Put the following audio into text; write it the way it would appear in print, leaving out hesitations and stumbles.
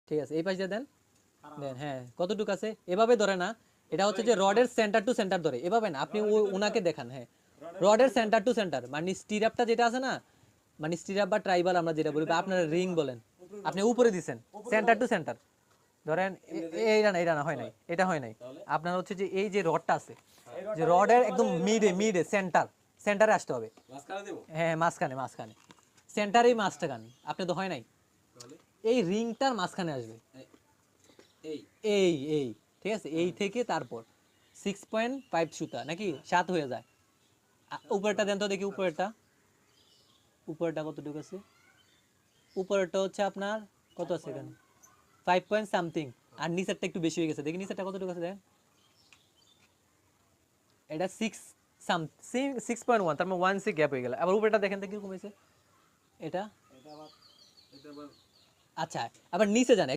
ঠিক আছে, এই পাশ দিয়ে দেন দেন। হ্যাঁ, কতটুকু আছে এভাবে ধরে না, এটা হচ্ছে যে রডের সেন্টার টু সেন্টার ধরে, এভাবে না, আপনি ওনাকে দেখান। হ্যাঁ, রডের সেন্টার টু সেন্টার, মানে স্টিরাপটা যেটা আছে না, মানে স্টিরাপ বা ট্রাইবাল আমরা যেটা বলি, বা আপনারা রিং বলেন, আপনি উপরে দিছেন সেন্টার টু সেন্টার ধরেন, এইটা না, এটা না, হয় নাই, এটা হয় নাই। আপনার হচ্ছে যে এই যে রডটা আছে, যে রডের একদম মিডে সেন্টারে আসতে হবে। হ্যাঁ, মাঝখানে মাঝখানে সেন্টারেই মাছটা গান, আপনি তো হয় নাই, এই রিংটার মাঝখানে আসবে। এই এই ঠিক আছে, এই থেকে তারপর 6.5 সুতা নাকি 7 হয়ে যায়। উপরেরটা দেন তো দেখি, উপরেরটা কতটুকু আছে, উপরেরটা হচ্ছে আপনার কত আছে এখানে 5 পয়েন্ট সামথিং, আর নিচেরটা একটু বেশি হয়ে গেছে, দেখি নিচেরটা কতটুকু আছে, দেন এটা 6.1, তার মানে 1 গ্যাপ হয়ে গেল। আবার উপরেরটা দেখেন তো কিরকম হয়েছে এটা। আচ্ছা, আবার নিচে যান।